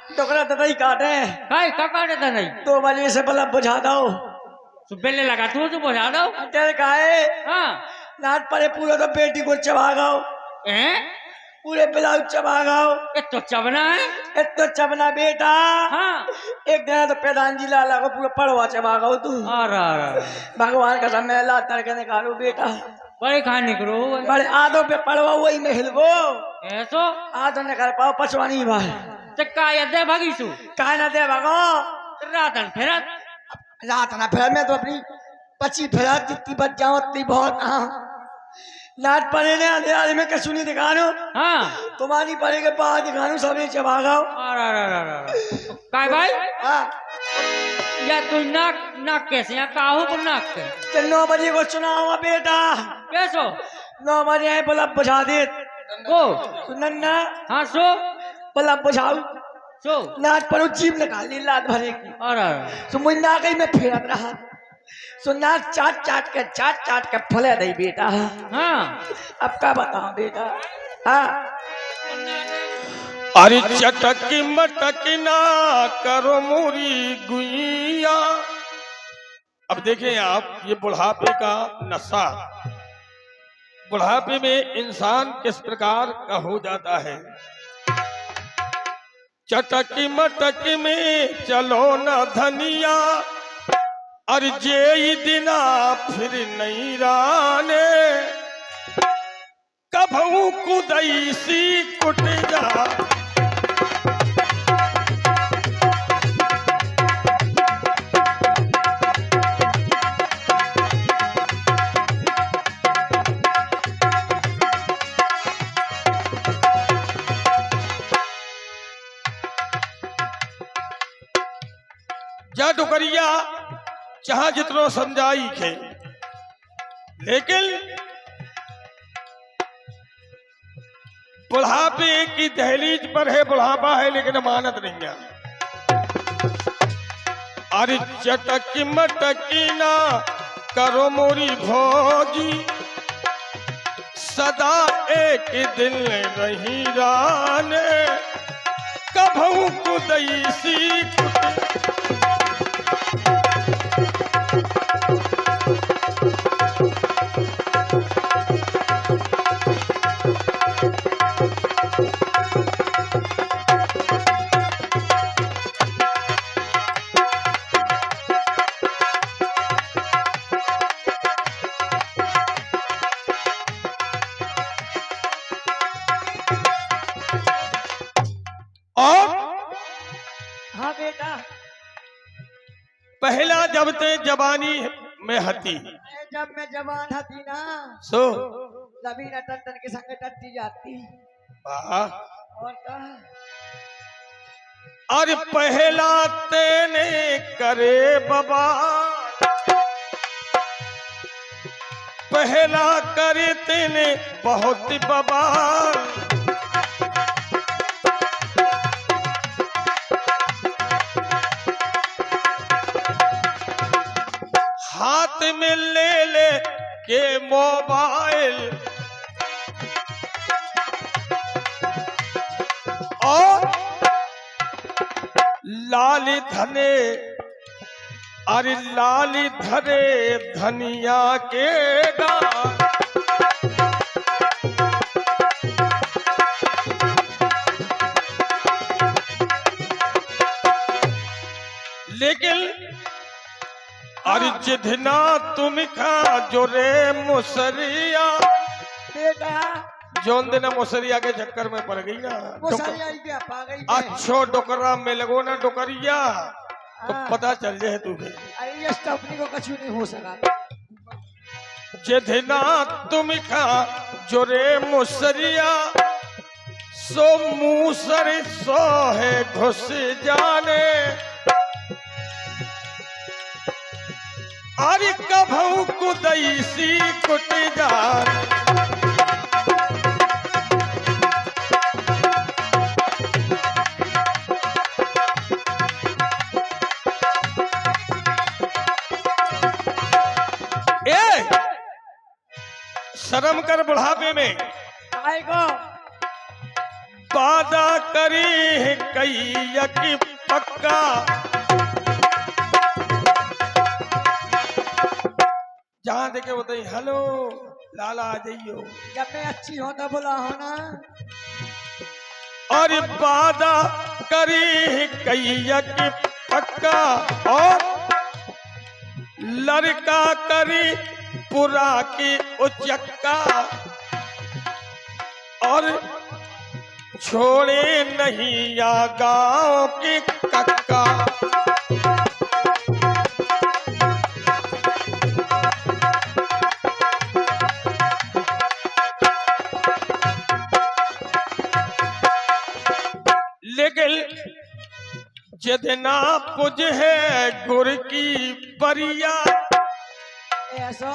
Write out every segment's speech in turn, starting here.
टोकरा तो नहीं काटे काय का काटे था नहीं 2 बजे से बल्ब बुझा दो तो बेले लगा तू तो बुझा दो अटेर काहे हाँ नाट पड़े पूरा तो बेटी को चबा गाओ हैं पूरे ब्लाउज चबा गाओ ये तो चबना है इतना चबना बेटा हाँ एक दिन तो प्रधान जी लाला को पूरा पड़वा चबा गाओ तू अरे भगवान का समय ला तड़के निकालो बेटा बड़े खाने करो बड़े आधो पे पड़वा वही में हिलगो ऐसो आधो निकाल पाओ पचवानी भाई चक्का या दे भागीसु कहा ना दे भगो रातन फिरत रात ना फिर मैं तो अपनी 25 फिर जितनी बच जाऊं उतनी बहुत नाट पड़े ने अंधेरे में कछु नहीं दिखानो हाँ तुम्हारी पड़े के बाद दिखानो सबने चबा गाओ अरे काय भाई हाँ या तू नाक नाक कैसे या काहू पर नाक के चल 9 बजे को चुनाव है बेटा कैसो 9 बजे आए बल्ब बुझा दे को सुनन ना हाँ सो बल्ब बुझाओ सो नाट पर जीप निकाली लात भरे की अरे सो मुन्ना कहीं में फेरत रहा सो नाक चाट चाट के फले दई बेटा हाँ अब क्या बताऊं बेटा हाँ अरे चटकी मटकी ना करो मोरी गुइया। अब देखें आप, ये बुढ़ापे का नशा, बुढ़ापे में इंसान किस प्रकार का हो जाता है। चटकी मटकी में चलो न धनिया, अरे जे दिना फिर नहीं राने, कभू कुदई सी कुट जा। जा डुकरिया चाह जितनो समझाई खे, लेकिन बुढ़ापे की दहलीज पर है, बुढ़ापा है लेकिन मानत नहीं है। अरे चटकी मटकी ना करो मोरी भोजी, सदा एक दिल रही राने, कभू कुदई सी कुट। हाँ बेटा पहला जब ते जवानी में हती, जब मैं जवान थी ना सो जमीन टन के संग टट्टी जाती वाह। और का और पहला तेने करे बाबा, पहला करे तेने बहुत बाबा, हाथ में ले के मोबाइल, और लाली धने, अरे लाली धरे धनिया के डाल। लेकिन अरे जिधना तुम खा जो रे मुसरिया, बेटा जोन दिन मुसरिया के चक्कर में पड़ गई ना, मुसरिया ही क्या पा गई है? अच्छो डोकरा में लगो ना डोकरिया, तो हाँ। पता चल जाए तुझे। अरे ये स्टॉपनी को कछु नहीं हो सका। जिधना तुम खा जो रे मुसरिया, सो मूसर सो है घुस जाने, अरे कभू कुदई सी कुट जाने। शर्म कर बुढ़ापे में, काय को वादा करी कैया की पक्का। जहां देखे वो तो हेलो लाला आ जाइयो। जब मैं अच्छी हो तो बोला हो ना। और वादा करी कैया की पक्का और लड़का करी पुरा की उचक्का और छोड़े नहीं या गांव की कक्का। लेकिन जितना पुज है गुर की परिया ऐसा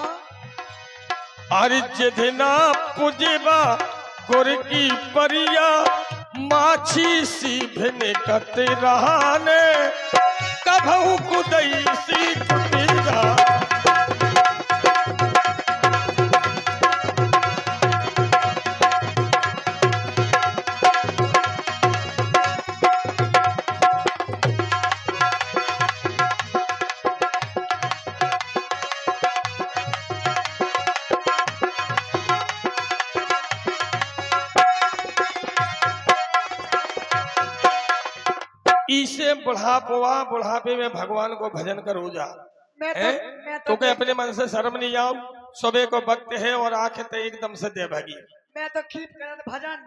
और जितना पुजबा गुर की परिया माछी सी भिनकत रहाने कभू कुदई सी कुटिया। इसे बुढ़ापे में भगवान को भजन करो जा मैं है? तो तो अपने मन से शर्म नहीं आओ। सुबह को वक्त है और आंखें तो एकदम से दे भागी। मैं तो खीप करत भजन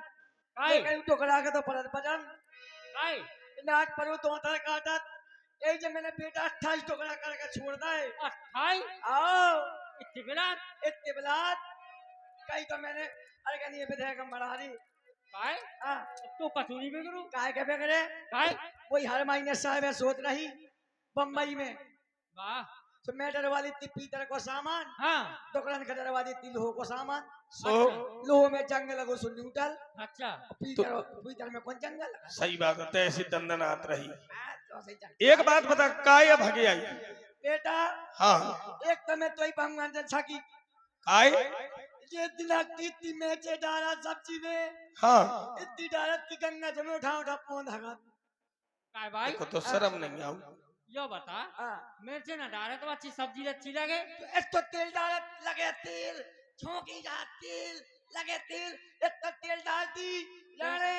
आई कहीं टुकड़ा के तो परत भजन आई नाट परो तो तर काटत यही जब मैंने बेटा 28 टुकड़ा करके छोड़ दे। 28 आओ इत्ते बिलात कहीं तो मैंने अरे कहनी ये विधेयक हम बढ़ा दी। काय हाँ तो पसूनी में करूं काय के बेगरे काय वही हर महीने साहब सोच रही बम्बई में वाह तो मैटर वाली थी पीतल को सामान हाँ दुकान खतर वाली थी लोहो को सामान। सो लोहो में जंग लगो सो न्यूटल अच्छा पीतल पीतल में कौन जंगल लगा। सही बात है। ऐसी दंदनात रही। तो सही जंग। एक बात बता काय भगे आई। बेटा हाँ एक तो मैं तो ही भगवान जन की काय ये दिन इतनी मैचे डाला सब्जी में हाँ इतनी डालत की गंगा जमे उठा पौध हगत। काय भाई देखो तो शर्म नहीं आओ। यो बता हाँ मिर्चे ना डाले तो अच्छी सब्जी अच्छी लगे तो एक तो तेल डालत लगे तेल झोंकी जा तेल लगे तेल एक तो तेल डालती लड़े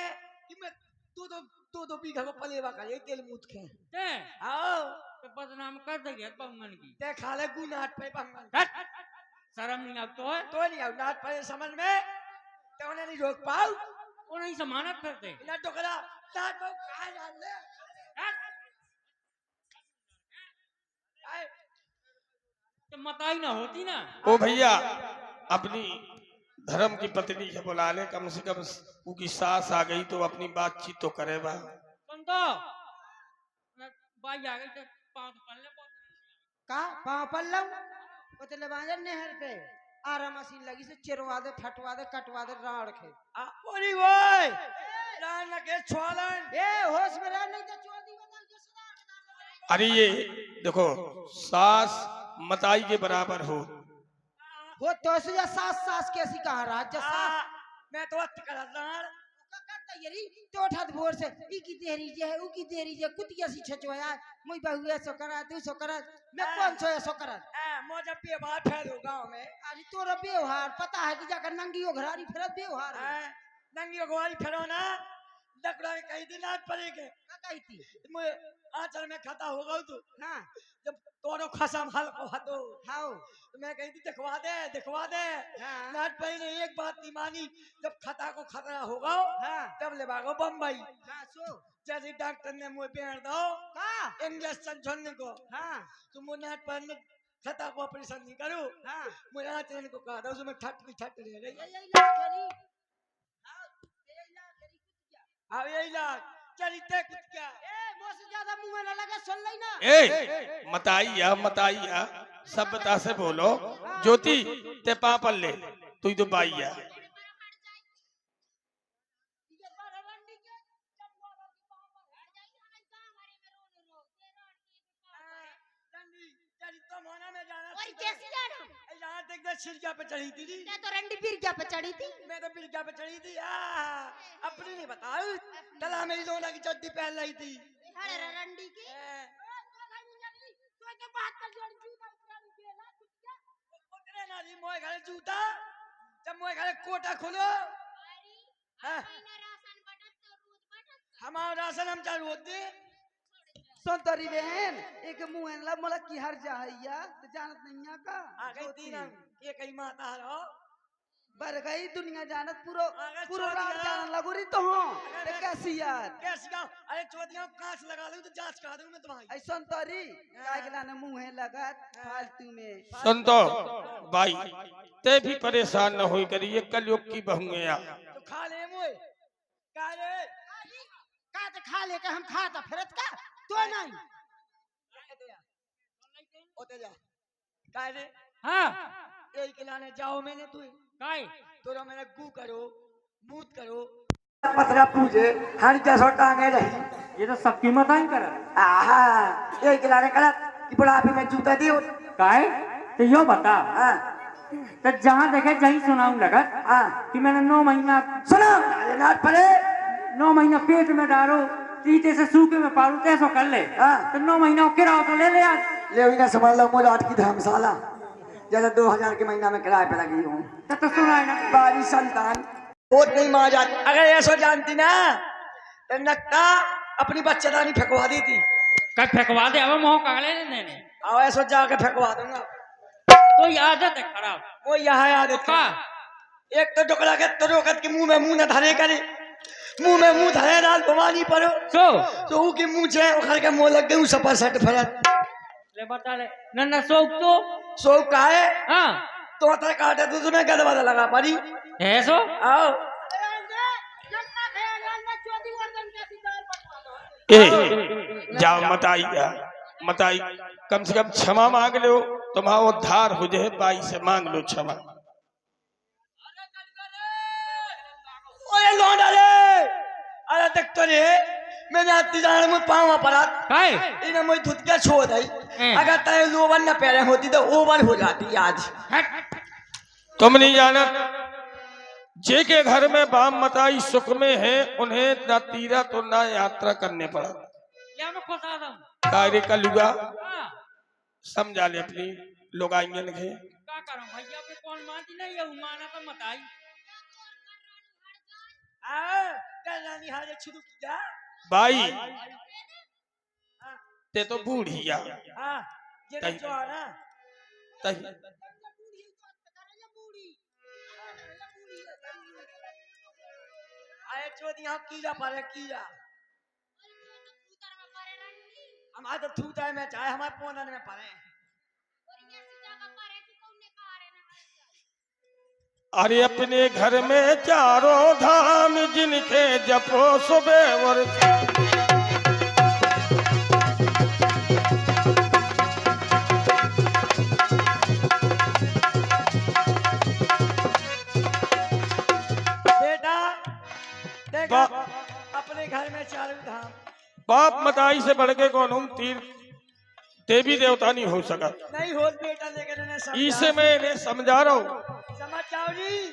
कि मैं दो बीघा को पलेवा करे तेल मूत के ते आओ तो बदनाम कर देंगे बंगन की ते खाले गुनाट पे भंगन हट! शर्म नहीं अब तो है तो नहीं आओ नाट पे समझ में तो उन्हें नहीं रोक पाऊ वो नहीं जमानत करते ना टुकड़ा नाट पे कहाँ डाल ले हट! आए, तो मताई ना होती ना ओ भैया अपनी धर्म की पत्नी से बुला ले। कम से कम उनकी सास आ गई तो अपनी बातचीत तो करे बा। सुन तो बाई आ गई तो पाँव तो पल्ले का पाँव पल्लव उतले बांधर नहर पे आरा मशीन लगी से चिरवा दे फटवा दे कटवा दे राड़ के ओरी वोय लान लगे छोलन ए होश में रह नहीं तो चोदी बदल के सदा अरे ये देखो सास मताई के बराबर हो। वो तो से सास सास कैसी कहा रहा जब सास मैं तो अत कर रहा करता यरी तो ठत भोर से ई की देरी जे है ऊ की देरी जे कुतिया सी छचवाया मुई बहु ऐसो करा तू सो करा मैं कौन सो ऐसो करा मोजा पे बात फैलो गांव में अरे तोरा व्यवहार पता है कि जाकर नंगियो घरारी फिर व्यवहार है नंगी गोवारी फेरो ना लकड़ा के कई दिन आज पड़ेगे का कही थी मुझे आंचल में खाता होगा तू हां जब तोरो खसम हल्को हतो हाओ तो मैं कही थी दिखवा दे हां नाट भाई ने एक बात नहीं मानी जब खता को खतरा होगा हां तब ले भागो बम्बई हां सो जैसे डॉक्टर ने मुझे पेड़ दो का इंजेक्शन छोड़ने को हां तुम नाट पर खता को ऑपरेशन नहीं करो हां मुझे आंचल को कहा था उसमें ठट ले गई यही ला करी हां यही ला करी कुतिया अब यही लाग चरिते कुछ क्या ए मोसे ज्यादा मुंह में ना लगे सुन ले ना ए मताइया सब बता से बोलो। ज्योति ते पापल ले तू तो बाइया सिरजा पे चढ़ी थी जी। मैं तो रंडी बिरजा पे चढ़ी थी। मैं तो बिरजा पे चढ़ी थी। अपनी नहीं बताओ, गला में लोना की चड्डी पहन लाई थी। अरे रंडी की तो बात कर जोड़ जूता ना उतरे ना जी मोए घरे जूता, जब मोए घरे कोटा खोलो। हाँ। हमारा राशन हम चालू होते। संतरी बहन एक मुंह ला मोला की हर जाहिया तो जानत नहीं का आ गई तीन ये कई माता हरो बर गई दुनिया जानत पूरो अगर पूरो चोरी रात है। जानन लगो री तो हो ते कैसी यार कैसे गाँव? अरे चौथिया कांच लगा लूं तो जांच करा दूं मैं तुम्हारी। ऐ संतरी काय के लाने मुंह है लगत फालतू में संतो भाई ते भी परेशान न होई करी, ये कलयुग की बहू है आप। तो खा ले मोए का रे का तो खा ले के हम खाता फिरत का तो नहीं ओते जा का रे हाँ यही खिलाने जाओ मैंने तू काय तोरा मैंने गू करो मूत करो पतरा पूजे हर जैसो टांगे रही। ये तो सबकी मत आई कर आहा यही खिलाने कलत कि बुढ़ापे में जूता दियो। काय तो यो बता हाँ तो जहाँ देखे जहीं सुनाऊं लगत हाँ कि मैंने 9 महीना सुनो अरे नाथ पड़े 9 महीना पेट में डालो तीते से सूखे में पालू तैसो कर ले। हाँ तो 9 महीना किराया तो ले ले यार। ले ना समझ लो मोर 8 की धर्मशाला जैसे 2000 के महीना में किराए पे लगी हूँ। तो सुना है ना बारी संतान वोट नहीं मार जाती। अगर ऐसा जानती ना तो नक्का अपनी बच्चेदानी फेंकवा दी थी। कब फेंकवा दे अब मोह कागले ने अब ऐसा जाके फेंकवा दूंगा। तो ये आदत है खराब वो यहाँ आदत का एक तो टुकड़ा के तरोकत के मुंह में मुंह न धरे करे, मुंह में मुंह धरे डाल घुमानी पड़ो तो ऊ के मुंह से उखड़ के मुंह लग गई सपर सट फरत ले बता ले नन्ना शौक तो सो का है हाँ तो तर काटे तो तुम्हें गदबद लगा पड़ी है सो आओ ए जाओ मत आई कम से कम क्षमा मांग लो, तुम्हारा उद्धार हो जाए। बाई से मांग लो क्षमा। ओए लौंडा रे अरे देख तो रे मैंने आती जाने में पाँव पड़ा काय इन्हें मुझे धुत के छोड़ दी। अगर तेरे लोवन न पैरे होती तो ओवर हो जाती आज। तुम नहीं जाना जे के घर में बाम मताई सुख में है उन्हें न तीरा तो न यात्रा करने पड़ा। या मैं खुशा था कार्य का लुगा हाँ समझा ले अपनी लोग आएंगे लगे क्या करूं भैया पे कौन मानती नहीं है माना तो मत आई रानी हारे शुरू किया भाई ते तो बूढ़िया हाँ ये जो है ना तही आए चोदी यहाँ कीड़ा पारे कीड़ा हमारे तो थूता में चाहे हमारे पोनन में पड़े। अरे अपने घर में चारों धाम जिनके जपो सुबह और बेटा देखा अपने घर में चारों धाम बाप मताई से बढ़ के कौन हूँ तीर देवी देवता नहीं हो सका। नहीं हो बेटा लेकिन इन्हें इसे मैं इन्हें समझा रहा हूँ। समझ जाओ जी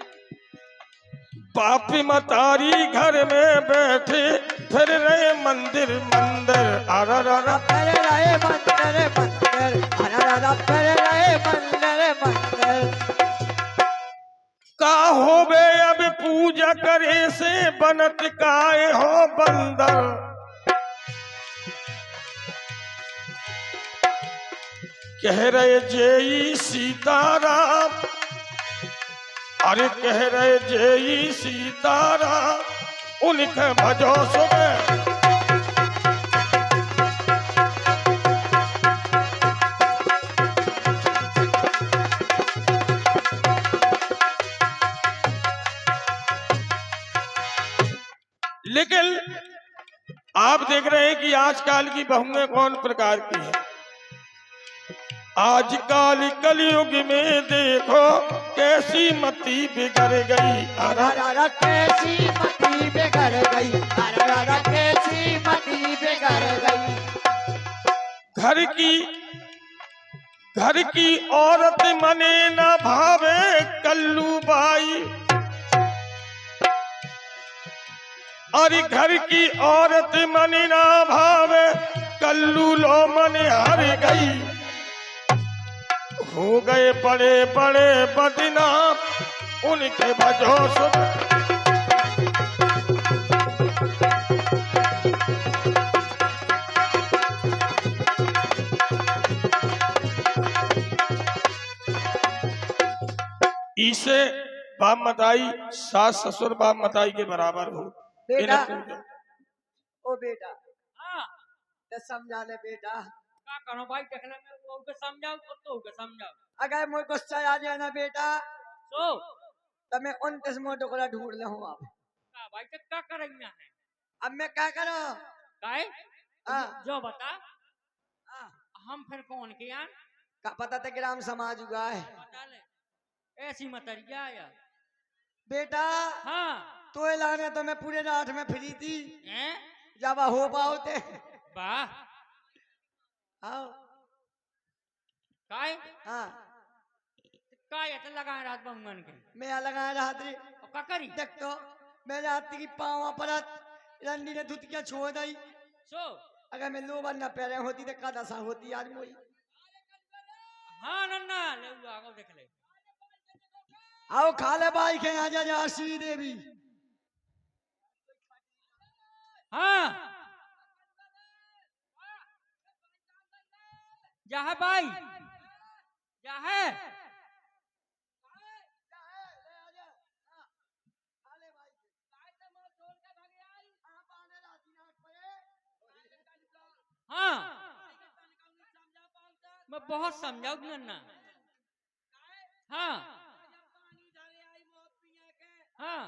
बाप मतारी घर में बैठे फिर रहे मंदिर मंदिर आरा रा फिर रहे मंदिर मंदिर आरा फिर रहे मंदिर मंदिर का हो बे अब पूजा करे से बनत काय हो बंदर। कह रहे जय सीताराम अरे कह रहे जय सीताराम उनके भजो सुबह लेकिन आप देख रहे हैं कि आजकल की बहुएं कौन प्रकार की है। आजकल कलयुग में देखो कैसी मती बिगड़ गई अरे कैसी मती बिगड़ गई अरे कैसी मती बिगड़ गई। घर की घर की औरत मने न भावे कल्लू बाई, और घर की औरत मने न भावे कल्लू लो मन हर गई। हो गए बड़े बड़े बदनाम उनके वजह से। इसे बाप मताई सास ससुर बाप मताई के बराबर हो। बेटा इन्हें पूजो। ओ बेटा हाँ ते समझा ले बेटा, क्या करो भाई, देखने में वो के समझाओ तो के समझाओ अगर मुझे गुस्सा आ जाए ना बेटा तो तो मैं 29 मोटो को ढूंढ ले हूँ। क्या भाई तो क्या करेंगे है अब मैं क्या करूं? काय हाँ जो बता, हाँ, हम फिर कौन किया का पता था ग्राम समाज हुआ है बता ले, ऐसी मतरिया या बेटा। हाँ तो लाने तो मैं पूरे रात में फ्री थी, हैं जब हो पाओते। वाह हाँ काय हाँ, काय तो लगा रात बंगन के मैं यहाँ लगा रहा थी। और क्या करी देख तो मैं रात की पावा परत रंडी ने धुतिया छोड़ दी। सो अगर मैं लोबर न पैरे होती तो का दशा होती आज मोई। हाँ नन्ना ले वो आगो देख ले आओ खाले भाई के यहाँ जा श्री देवी। हाँ जा है भाई जा है हाँ मैं बहुत समझाऊ नन्ना हाँ हाँ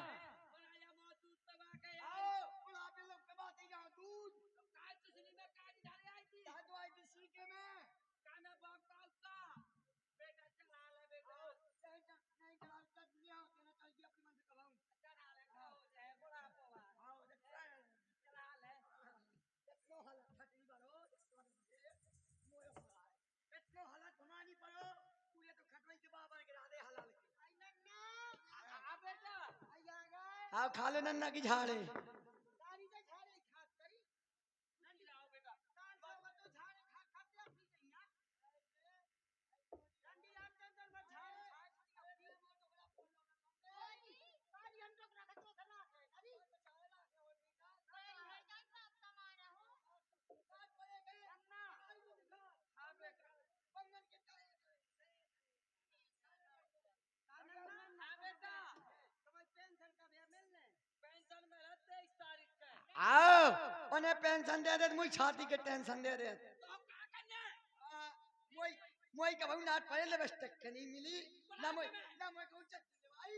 आओ खा ले नन्ना की झाड़े। आओ उन्हें पेंशन दे दे, मुझे छाती के टेंशन दे दे। मोई का भाई नाट पड़े ले बस तक नहीं मिली ना मोई को चक भाई।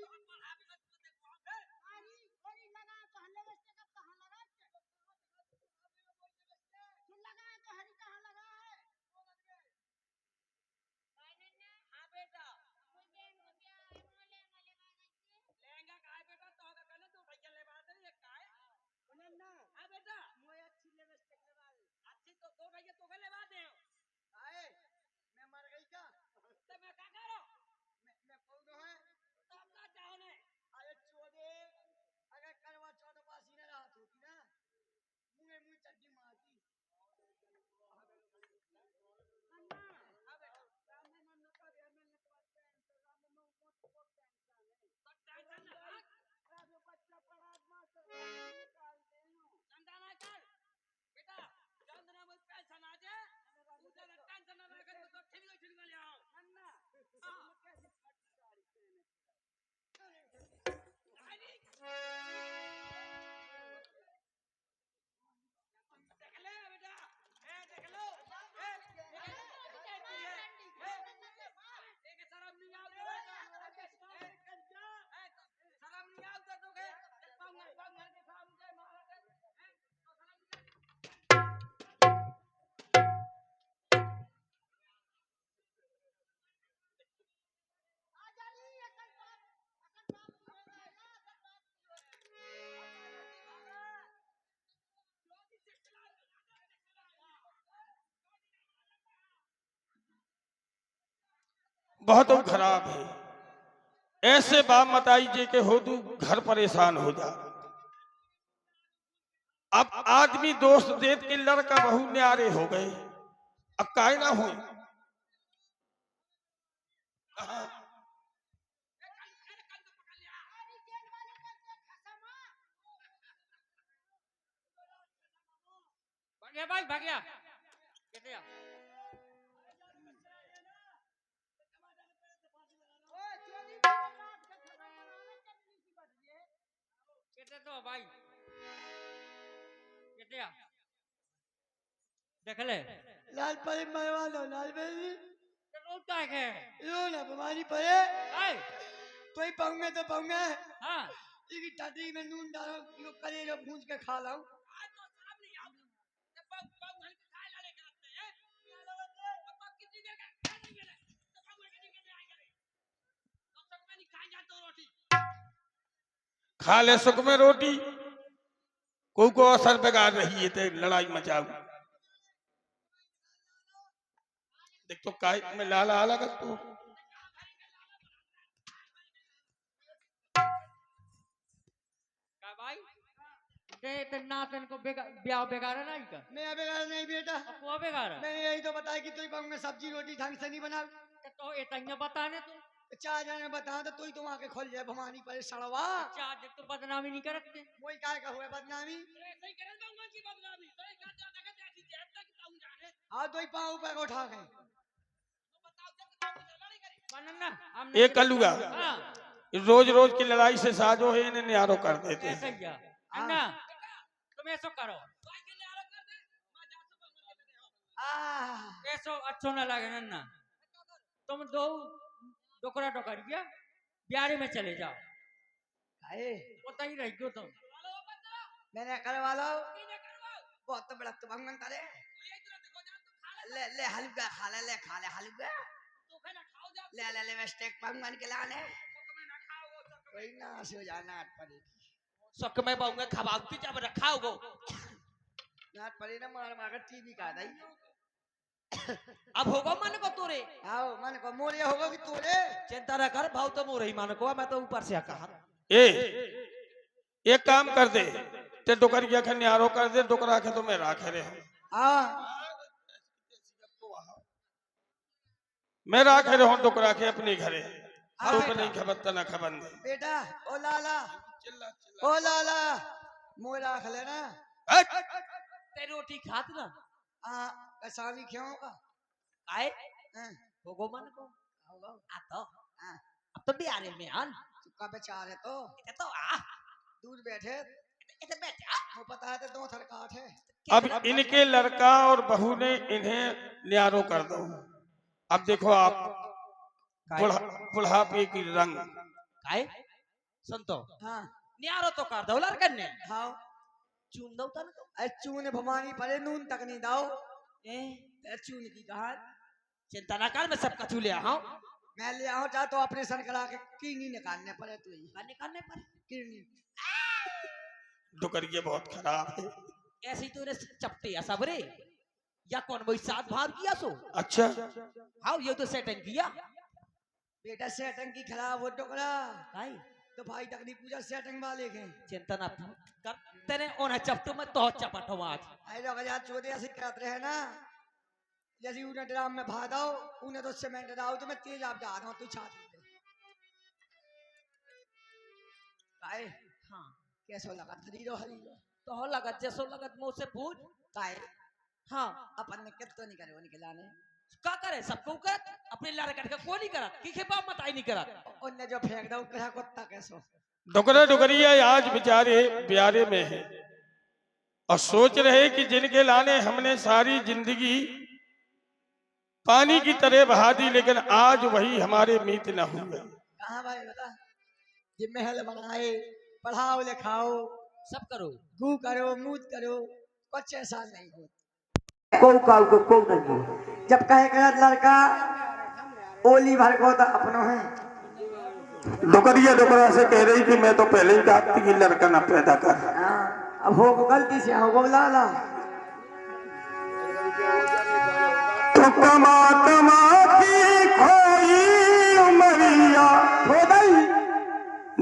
मैं मर गई क्या? मैं कौन है? बहुत खराब है। ऐसे बाप मताई जे के हो तू घर परेशान हो जा। अब आदमी दोस्त देत के लड़का बहु न्यारे हो गए, अब काहे ना हो। भाग्या भाई भाग्या किथे आ किथे तो भाई किथे आ देख ले लाल परे मरवा लो लाल बेली तो रोता है लो ना बीमारी पड़े आए तो ही पाऊंगे तो पाऊंगे। हां इसकी टटी में नून डालो यो कलेजा भूंज के खा लाऊं। आज तो सामने आओ जब पाऊ घर के खाए लाले करते हैं अब कितनी देर का खा नहीं गए तो पाऊ कितनी के आए करे तो तक में नहीं खाए जाते रोटी खा ले सुख में रोटी, को असर बिगाड़ रही है ते लड़ाई मचाऊ। देख तो काय में लाल आला कर तू का भाई ते नातन को ब्याह बेगारा नहीं कर मैं बेगार नहीं बेटा, वो बेगारा मैंने यही तो बताया कि तू ही पाऊंगे सब्जी रोटी ढंग से नहीं बना। तो इतना बताने तू चार जने बता तो ही तुम आके खोल जाए भवानी पर सड़वा। अच्छा आज तो बदनामी नहीं करते वही काय का हुआ बदनामी। सही करे भगवान की बदनामी तो एक आधा जगह ऐसी जेब तक पाऊं जाने हाँ तो ही पाँव पे उठा गए बताओ जब लड़ाई करी बनना हम एक कलुआ रोज रोज की लड़ाई से साजो है इन्हें न्यारो कर देते हैं। सही है अन्ना तुम ऐसा करो भाई के न्यारो कर दे मैं जा सब ऐसा अच्छा ना लगे नन्ना तुम दो डोकरा डोकरिया ब्यारे में चले जाओ काहे पता ही रह गयो तुम मैंने करवा लो बहुत बड़ा तो भंगन करे ले ले हलवा खा ले खा ले हलवा ले ले ले स्टेक भंगन के लाने कोई ना से जाना पड़ी सक में पाऊंगा खबाती जब रखाओगो नाट पड़ी ना मार मार टीवी का दई अब होगा मन को तोरे आओ मन को मोरे होगा कि तोरे चिंता न कर भाव तो मोरे ही मान को मैं तो ऊपर से कहा ए एक काम कर दे ते डोकरिया के न्यारो कर दे, डोकरा के तो मैं राखे रहे हां मैं राखे रहो डोकरा के अपने घरे तो पे नहीं खबर तना खबर दे बेटा ओ लाला ओ लाला मोरा खले ना ते रोटी खात ना हां कसानी क्यों का आए हां होगो मन को होगा आ तो हां अब तो बियारे में आन का बेचारे तो ये तो आ दूर बैठे इधर बैठा वो पता है तो दो थर काट है। अब इनके लड़का और बहू ने इन्हें न्यारो कर दो। अब देखो आप बुढ़ापे की रंग काय संतो हां न्यारो तो कर दो लड़कन ने हां चून दो तन को चून भवानी परे नून तक नहीं दाओ ए चून की कहा चिंता न कर मैं सब कछु ले आओ मैं ले आओ जा तो ऑपरेशन करा के कीनी निकालने पड़े तू ही निकालने पर कीनी डोकरिया बहुत खराब है। ऐसी तूने चपटे या सबरे या कौन वही साथ भाव किया सो अच्छा हाँ ये तो सेटिंग किया बेटा सेटिंग की खराब हो टोकरा भाई तो भाई तकनी पूजा सेटिंग वाले के चिंता ना कर तेरे ओना चपटो में तो चपटो आज आई लोग यार चोदे ऐसे कहते रहे ना जैसे उन्हें ड्राम में भा दो उन्हें तो सीमेंट डालो तो मैं तेज आप जा रहा हूँ तू छाती पे काहे हाँ कैसो लगा हरीरो हरीरो तो हो लगत जैसो लगत मुंह से पूछ काहे हाँ अपन ने कितना नहीं करे वो निकलाने का करे सबको कर अपने लारे कट का कोई नहीं करा की के बाप मत आई नहीं करा उन्हें जो फेंक दो कहा कुत्ता कैसो डोकरा डोकरिया आज बेचारे ब्यारे में है और सोच रहे कि जिनके लाने हमने सारी जिंदगी पानी की तरह बहा दी, लेकिन आज वही हमारे मीत न हुए। कहाँ भाई बता ये महल बनाए पढ़ाओ लिखाओ सब करो गू करो मूत करो कुछ ऐसा नहीं हो को नहीं जब कहे कर लड़का ओली भर को तो अपनों है डोकरिया डोकरा से कह रही कि मैं तो पहले ही कहती कि लड़का न पैदा कर। अब हो गलती से हो लाला तो कमा कमा की खोई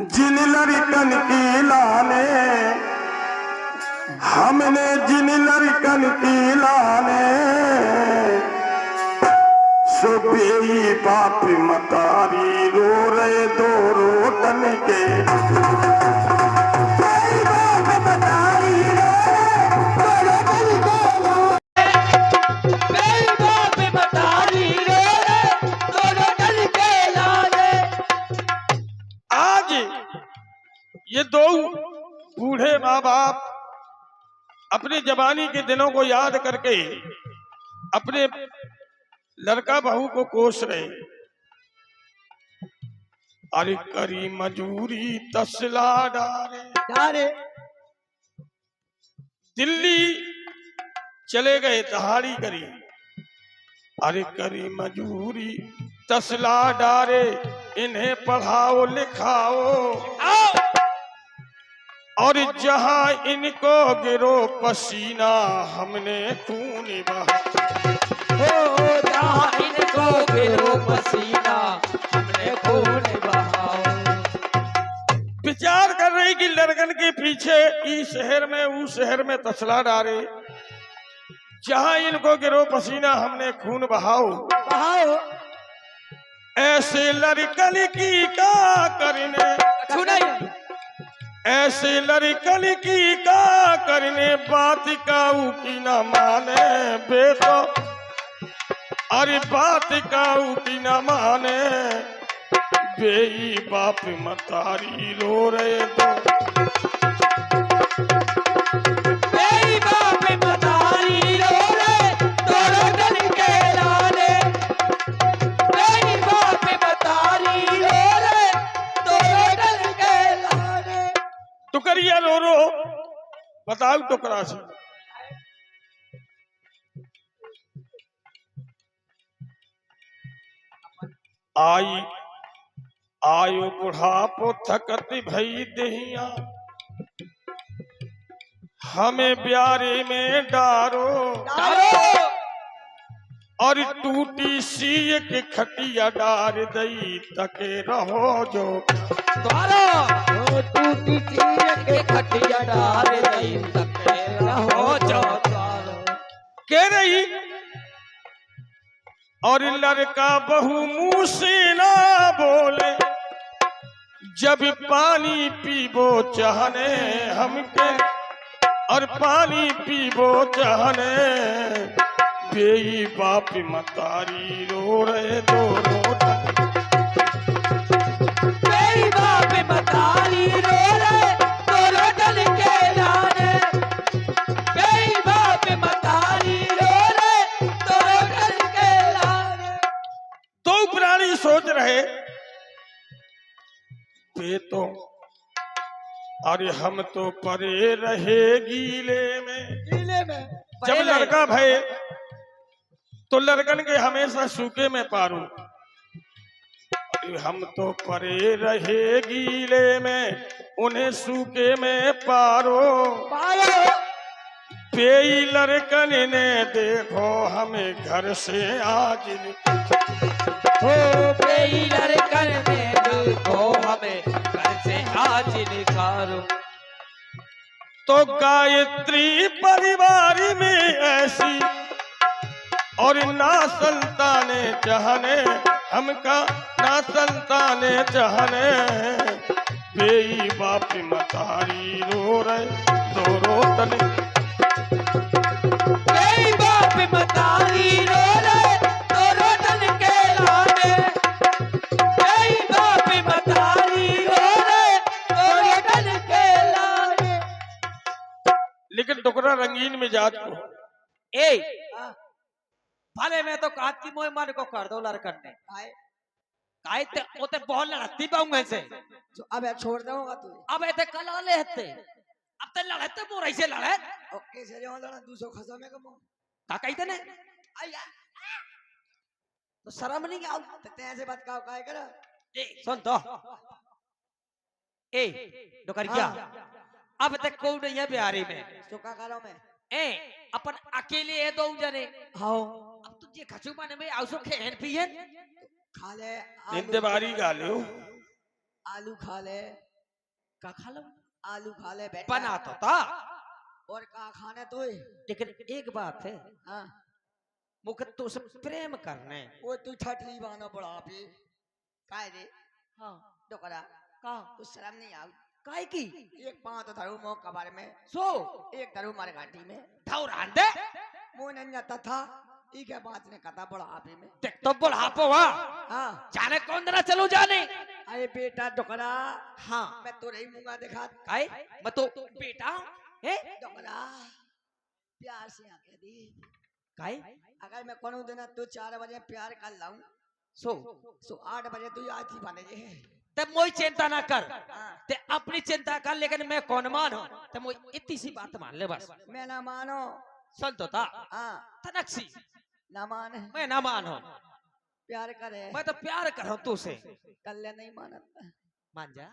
जिन लड़कन की लाने, हमने जिन लड़कन की लाने, सो बेई बाप मतारी रो रहे दो रोटन के। बेई बाप मतारी रो रहे दो रोटन के। बेई बाप मतारी रो रहे दो रोटन के लाने। आज ये दो बूढ़े माँ बाप अपनी जवानी के दिनों को याद करके अपने लड़का बहू को कोस रहे। अरे करी मजूरी तसला डारे, दिल्ली चले गए दहाड़ी करी। अरे करी मजूरी तसला डारे, इन्हें पढ़ाओ लिखाओ, और जहां इनको गिरो पसीना हमने खून बहा। हो जहाँ इनको गिरो पसीना हमने खून बहाओ। विचार कर रही कि लड़कन के पीछे इस शहर में उस शहर में तसला डारे, जहां इनको गिरो पसीना हमने खून बहाओ। ऐसे लड़कन की का करने, ऐसे लड़कन की का करने, बात काऊ की न माने बेटो। अरे बात काऊ की न माने, बेई बाप मतारी रो रहे दो। बेई बाप मतारी रो रहे दो रोटन के लाने। बेई बाप मतारी रो रहे दो रोटन के लाने। टुकरिया रो रो बताओ टुकरा से। आई आयो बुढ़ापो थकत भई दहिया, हमें ब्यारे में डारो। और टूटी सी एक खटिया डार दई तके रहो जो। द्वारो टूटी चीर के खटिया डाल दई तके रहो जो द्वारो। कह रही और लड़का बहू मुंह से ना बोले, जब पानी पीबो चाहने हमके, और पानी पीबो चाहने, बेई बाप मतारी रो रहे दो रोटन। बेई बाप मतारी रो रहे दो रोटन के लाने। बेई बाप मतारी रो रहे दो रोटन के लाने। दो प्राणी सोच रहे, बे तो अरे हम तो परे रहे गीले में। जब लड़का भय तो लड़कन के हमेशा सूखे में पारू। हम तो परे रहे गीले में, उन्हें सूखे में पारो। बेई लड़कन ने देखो हमें घर से आज हो बेई लड़कन ने देखो हमें घर से आज निकालो। तो गायत्री परिवार में ऐसी, और ना संताने चाहने हमका, ना संताने चाहने, बेई बाप मतारी रो रहे दो रोटन। बेई बाप मतारी रो रहे दो रोटन के लाने। बेई बाप मतारी रो रहे दो रोटन के लाने। लेकिन टुकड़ा रंगीन मिजाज को। ए भले मैं तो काट की मोह मन को कर दो लड़कन ने। काहे ते ओते बहुत लड़ती पाऊंगा से। अब छोड़ दूंगा तू। अब ऐसे कला लेते, अब ते लड़ते मोर ऐसे लड़े। ओके से जो लड़ा 200 खसा में कमो। का कहते ने आया तो शर्म नहीं आओ। ते ऐसे बात का काय कर। ए सुन तो ए डोकर क्या अब तक कौन नहीं है बिहारी में। तो का करो मैं ए अपन अकेले है दो जने। हां अब तुझे खचू माने में आउसो खेन पियन खा ले निंदे बारी गालो आलू खा ले का खा लो आलू खा ले बेटा बना तो था और का खाने तू लेकिन एक बात है हाँ मुझे तो से प्रेम करने वो तू छठली बानो बड़ा पे काय रे हाँ डोकरा का तू शर्म नहीं आउ काय की एक पांव तो धरू मोह कबार में सो एक धरू मारे घाटी में ठौरान दे मुंह नहीं जाता था ई क्या बात ने कथा बड़ा आपे में देख तो बुढ़ापो वा हाँ जाने कौन देना चलो जाने अरे बेटा डोकरा हाँ मैं तो रही मुंगा दिखा काय मैं तो बेटा है डोकरा प्यार से आके दी काय अगर मैं कोनो दिन तू 4 बजे प्यार कर लाऊं सो सो 8 बजे तू आज ही बने जे तब मोई चिंता ना कर हाँ ते अपनी चिंता कर लेकिन मैं कौन मानो ते मोई इतनी सी बात मान ले बस मैं ना मानो सुन तो था हाँ तनक्सी ना माने मैं ना मानो प्यार करे मैं तो प्यार करूं तू से कल नहीं मानता मान जा